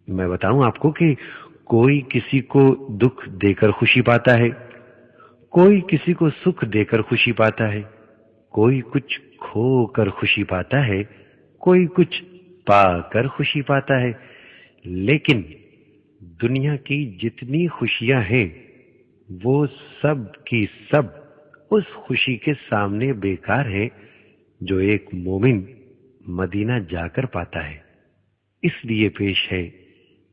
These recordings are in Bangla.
मैं बताऊं आपको कि कोई किसी को दुख देकर खुशी पाता है, कोई किसी को सुख देकर खुशी पाता है, कोई कुछ खोकर खुशी पाता है, कोई कुछ पाकर खुशी पाता है। लेकिन दुनिया की जितनी खुशियां हैं, वो सब की सब उस खुशी के सामने बेकार है जो एक मोमिन मदीना जाकर पाता है। इसलिए पेश है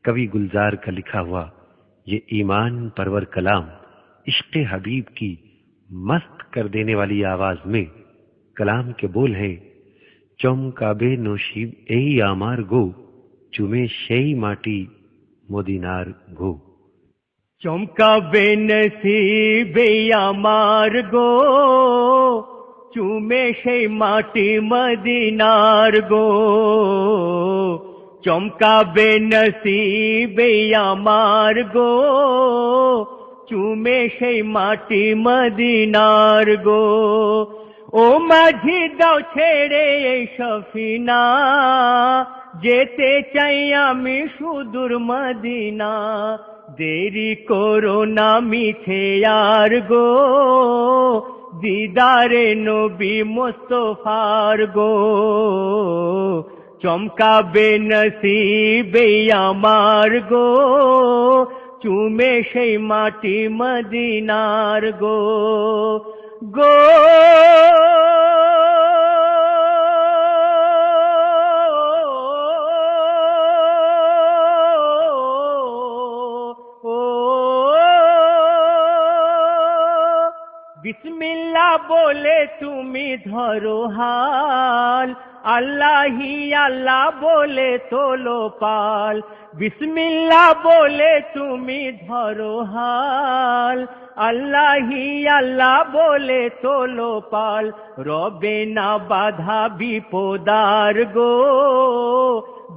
कवि गुलजार का लिखा हुआ ये ईमान परवर कलाम, इश्क़ हबीब की मस्त कर देने वाली आवाज में। कलाम के बोल हैं, चौमकाबे नोशीब एई आमार गो, चुमे शेई माटी मोदिनार गो। चमकाबे नसीबे आमार गो, चुमे সেই মাটি মদিনার গো। চমকাবে নসিবে আমার গো, চুমে সেই মাটি মদিনার গো। ও মাঝি দাও ছেড়ে এই সফিনা, যেতে চাই আমি সুদূর মদিনা। দেরি করো না মিছে আর গো, দিদারে নবী মুস্তাফার গো। চমকাবে নসিবে আমার গো, চুমে সেই মাটি মদিনার গো। গো বিসমিল্লাহ বলে তুমি ধরো হাল, আল্লাহি আল্লাহ বলে তোলো পাল। বিসমিল্লাহ বলে তুমি ধরো হাল, আল্লাহি আল্লাহ বলে তোলো পাল। রবে না বাধা বিপদার গো,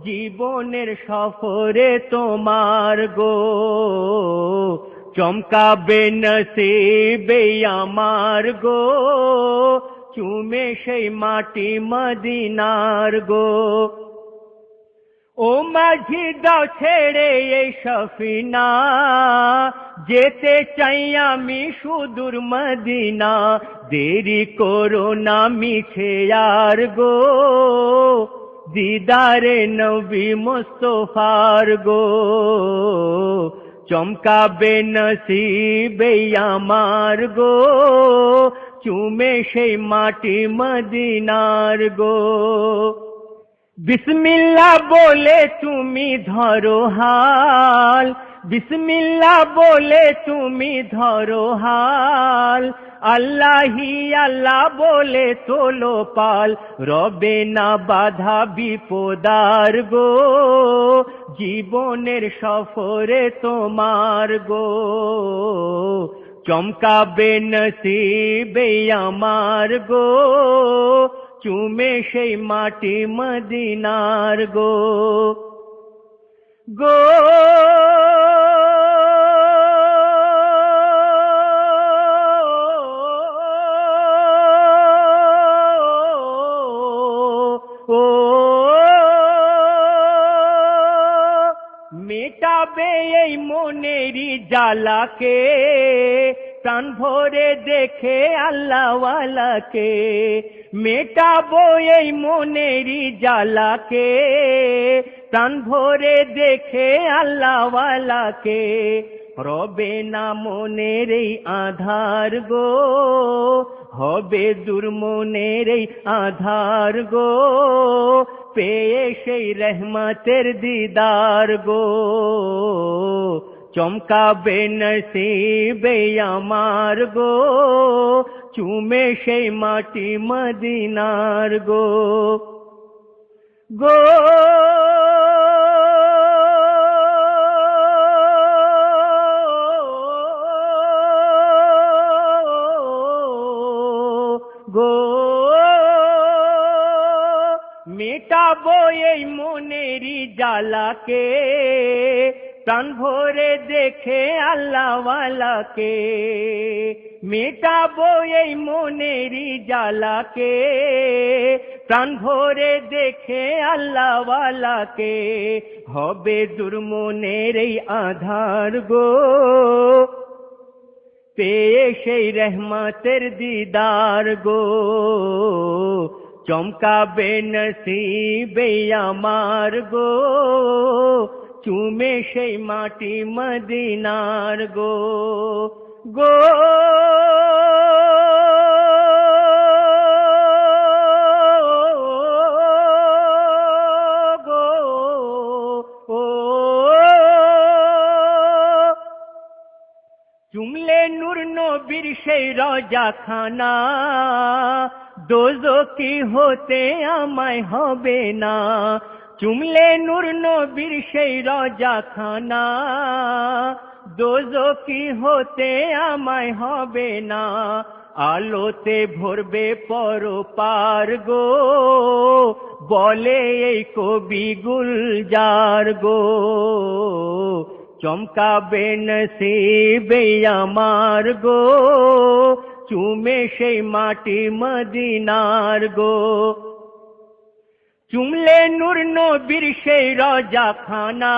জীবনের সফরে তোমার গো। চমকাবে নসিবে আমার গো, চুমে সেই মাটি মদিনার গো। ও মাঝি দাও ছেড়ে এই সফিনা, যেতে চাই আমি সুদূর মদিনা। দেরি করো না মিছে আর গো, দিদারে নবী মুস্তাফার গো। চমকাবে নসিবে আমার গো, চুমে সেই মাটি মদিনার গো। বিসমিল্লাহ বলে তুমি ধরো হাল, বিসমিল্লাহ বলে তুমি ধরো হাল। আল্লাহি আল্লাহ বলে তোলো পাল। রবে না বাধা বিপদার গো, জীবনের সফরে তোমার গো। চমকাবে নসিবে আমার গো, চুমে সেই মাটি মদিনার গো। গো মেটাবে এই মনেরই জ্বালাকে, প্রাণ ভরে দেখে আল্লাহওয়ালাকে। মেটাবো এই মনেরই জ্বালাকে, প্রাণ ভরে দেখে আল্লাহওয়ালাকে। রবে না মনের এই আধার গো, হবে দূর মনের এই আধার গো। পেয়ে সেই রহমতের দিদার গো। চমকাবে নসিবে আমার গো, চুমে সেই মাটি মদিনার গো। গো গো মেটাবো এই মনেরই জ্বালাকে, প্রাণ ভরে দেখে আল্লাহওয়ালাকে, মেটাবো এই মনেরই জ্বালাকে, প্রাণ ভরে দেখে আল্লাহওয়ালাকে, হবে দূর মনের এই আধার গো, পেয়ে সেই রহমতের দিদার গো, চমকাবে নসিবে আমার গো, চুমে সেই মাটি মদিনার গো, গো চুমলে নূর নবীর সেই রজা খানা, দোজখী হতে আমায় হবে না, চুমলে নূর নবীর সেই রজা খানা, দোজখী হতে আমায় হবে না, আলোতে ভরবে পরপার গো, বলে এই কবি গুলজার গো, চমকাবে নসিবে আমার গো, চুমে সেই মাটি মদিনার গো, চুমলে নূর নবীর সেই রজা খানা,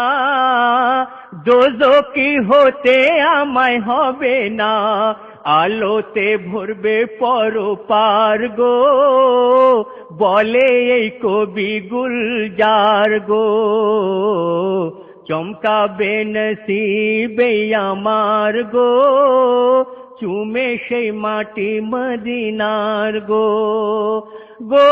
দোজখী হতে আমায় হবে না, আলোতে ভরবে পরপার গো, বলে এই কবি গুলজার গো, চমকাবে নসিবে আমার গো, চুমে সেই মাটি মদিনার গো, গো